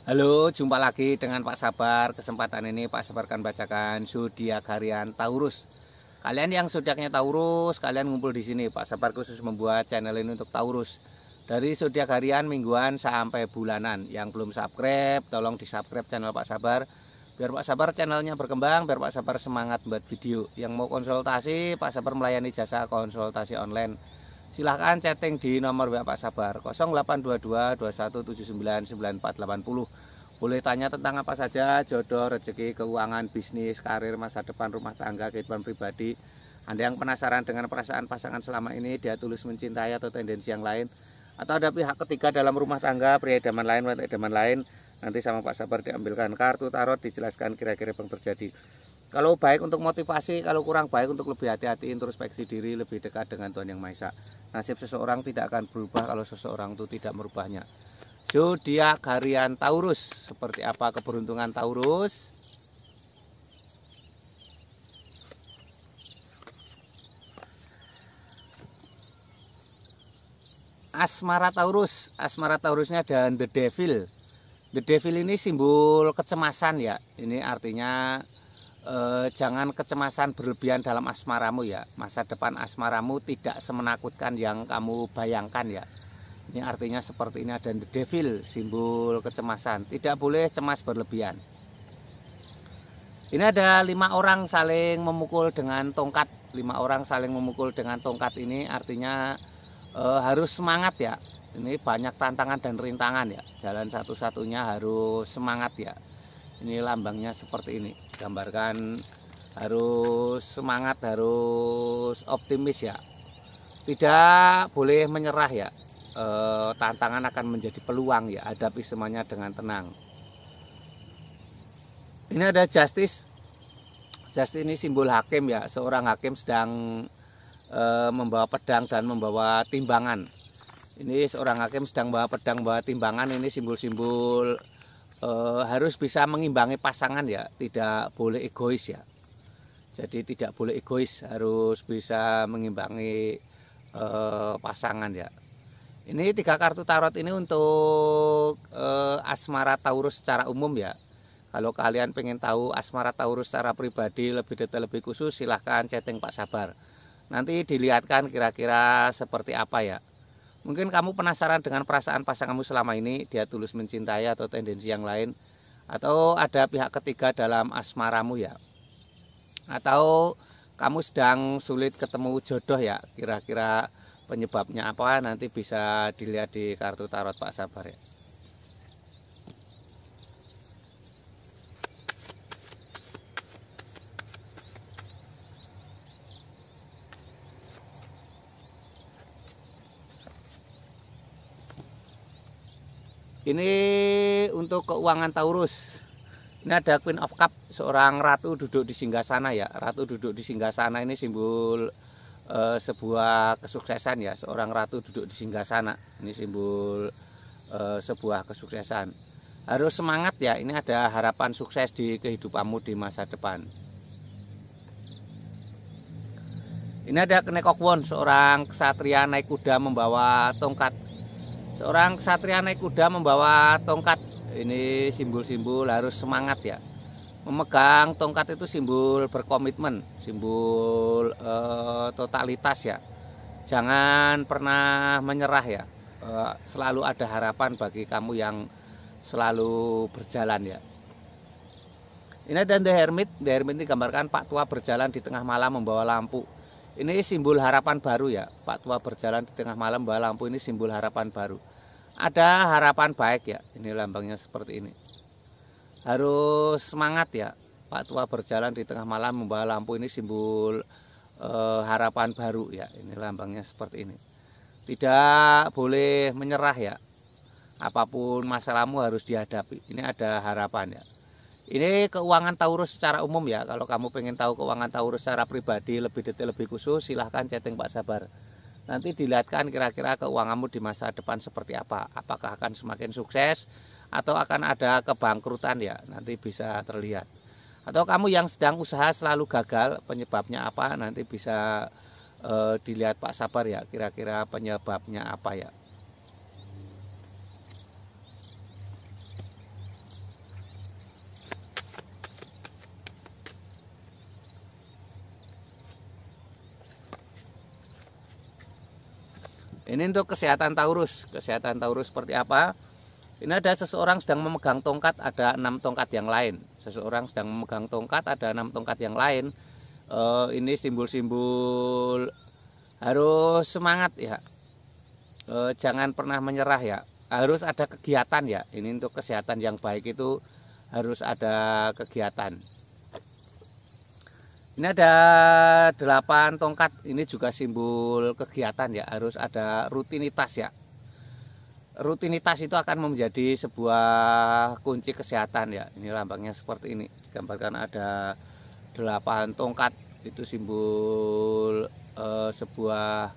Halo, jumpa lagi dengan Pak Sabar. Kesempatan ini Pak Sabar akan bacakan zodiak harian Taurus. Kalian yang zodiaknya Taurus, kalian ngumpul di sini. Pak Sabar khusus membuat channel ini untuk Taurus. Dari zodiak harian, mingguan sampai bulanan. Yang belum subscribe, tolong di-subscribe channel Pak Sabar. Biar Pak Sabar channelnya berkembang, biar Pak Sabar semangat buat video. Yang mau konsultasi, Pak Sabar melayani jasa konsultasi online. Silahkan chatting di nomor WA Pak Sabar 0822 2179 9480. Boleh tanya tentang apa saja, jodoh, rezeki, keuangan, bisnis, karir, masa depan, rumah tangga, kehidupan pribadi. Anda yang penasaran dengan perasaan pasangan selama ini, dia tulus mencintai atau tendensi yang lain, atau ada pihak ketiga dalam rumah tangga, pria idaman lain, wanita idaman lain, nanti sama Pak Sabar diambilkan kartu tarot, dijelaskan kira-kira yang terjadi. Kalau baik untuk motivasi, kalau kurang baik untuk lebih hati-hati, introspeksi diri, lebih dekat dengan Tuhan Yang Maha Esa. Nasib seseorang tidak akan berubah kalau seseorang itu tidak merubahnya. Zodiak harian Taurus, seperti apa keberuntungan Taurus? Asmara Taurus, asmara Taurusnya dan The Devil. The Devil ini simbol kecemasan ya. Ini artinya jangan kecemasan berlebihan dalam asmaramu ya. Masa depan asmaramu tidak semenakutkan yang kamu bayangkan ya. Ini artinya seperti ini, ada The Devil, simbol kecemasan. Tidak boleh cemas berlebihan. Ini ada 5 orang saling memukul dengan tongkat. 5 orang saling memukul dengan tongkat ini artinya harus semangat ya. Ini banyak tantangan dan rintangan ya. Jalan satu-satunya harus semangat ya. Ini lambangnya seperti ini, gambarkan harus semangat, harus optimis ya, tidak boleh menyerah ya. Tantangan akan menjadi peluang ya, hadapi semuanya dengan tenang. Ini ada Justice. Justice ini simbol hakim ya, seorang hakim sedang membawa pedang dan membawa timbangan. Ini seorang hakim sedang membawa pedang, membawa timbangan. Ini simbol-simbol harus bisa mengimbangi pasangan ya, tidak boleh egois ya. Jadi tidak boleh egois, harus bisa mengimbangi pasangan ya. Ini 3 kartu tarot ini untuk asmara Taurus secara umum ya. Kalau kalian pengen tahu asmara Taurus secara pribadi lebih detail, lebih khusus, silahkan chatting Pak Sabar. Nanti dilihatkan kira-kira seperti apa ya. Mungkin kamu penasaran dengan perasaan pasanganmu selama ini, dia tulus mencintai atau tendensi yang lain, atau ada pihak ketiga dalam asmaramu ya, atau kamu sedang sulit ketemu jodoh ya, kira-kira penyebabnya apa, nanti bisa dilihat di kartu tarot Pak Sabar ya. Ini untuk keuangan Taurus. Ini ada Queen of Cup, seorang ratu duduk di singgasana ya. Ratu duduk di singgasana ini simbol sebuah kesuksesan ya. Seorang ratu duduk di singgasana. Ini simbol sebuah kesuksesan. Harus semangat ya. Ini ada harapan sukses di kehidupanmu di masa depan. Ini ada Knight of Wands, seorang ksatria naik kuda membawa tongkat. Seorang ksatria naik kuda membawa tongkat. Ini simbol-simbol harus semangat ya. Memegang tongkat itu simbol berkomitmen, simbol totalitas ya. Jangan pernah menyerah ya. Selalu ada harapan bagi kamu yang selalu berjalan ya. Ini ada The Hermit. The Hermit ini gambarkan Pak Tua berjalan di tengah malam membawa lampu. Ini simbol harapan baru ya. Pak Tua berjalan di tengah malam membawa lampu, ini simbol harapan baru. Ada harapan baik ya. Ini lambangnya seperti ini. Harus semangat ya. Pak Tua berjalan di tengah malam membawa lampu, ini simbol harapan baru ya. Ini lambangnya seperti ini. Tidak boleh menyerah ya. Apapun masalahmu harus dihadapi. Ini ada harapan ya. Ini keuangan Taurus secara umum ya. Kalau kamu pengen tahu keuangan Taurus secara pribadi lebih detail, lebih khusus, silahkan chatting Pak Sabar. Nanti dilihatkan kira-kira keuanganmu di masa depan seperti apa. Apakah akan semakin sukses atau akan ada kebangkrutan ya. Nanti bisa terlihat. Atau kamu yang sedang usaha selalu gagal, penyebabnya apa, nanti bisa dilihat Pak Sabar ya, kira-kira penyebabnya apa ya. Ini untuk kesehatan Taurus. Kesehatan Taurus seperti apa? Ini ada seseorang sedang memegang tongkat, ada 6 tongkat yang lain. Seseorang sedang memegang tongkat, ada 6 tongkat yang lain. Ini simbol-simbol harus semangat ya. Jangan pernah menyerah ya. Harus ada kegiatan ya. Ini untuk kesehatan yang baik itu harus ada kegiatan. Ini ada 8 tongkat, ini juga simbol kegiatan ya, harus ada rutinitas ya. Rutinitas itu akan menjadi sebuah kunci kesehatan ya. Ini lambangnya seperti ini, digambarkan ada 8 tongkat, itu simbol sebuah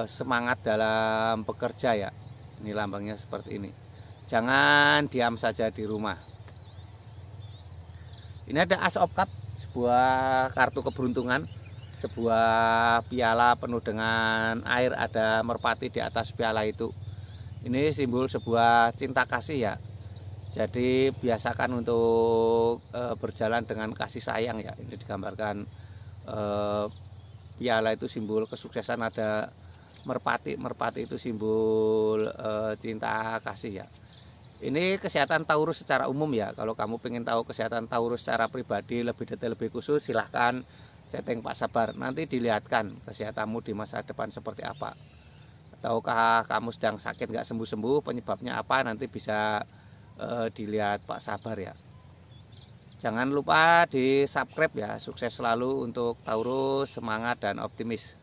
semangat dalam bekerja ya. Ini lambangnya seperti ini. Jangan diam saja di rumah. Ini ada Ace of Cups, sebuah kartu keberuntungan, sebuah piala penuh dengan air, ada merpati di atas piala itu. Ini simbol sebuah cinta kasih ya. Jadi biasakan untuk berjalan dengan kasih sayang ya. Ini digambarkan piala itu simbol kesuksesan, ada merpati. Merpati itu simbol cinta kasih ya. Ini kesehatan Taurus secara umum ya. Kalau kamu pengen tahu kesehatan Taurus secara pribadi lebih detail, lebih khusus, silahkan chatting Pak Sabar. Nanti dilihatkan kesehatanmu di masa depan seperti apa. Ataukah kamu sedang sakit nggak sembuh-sembuh, penyebabnya apa, nanti bisa dilihat Pak Sabar ya. Jangan lupa di subscribe ya. Sukses selalu untuk Taurus, semangat dan optimis.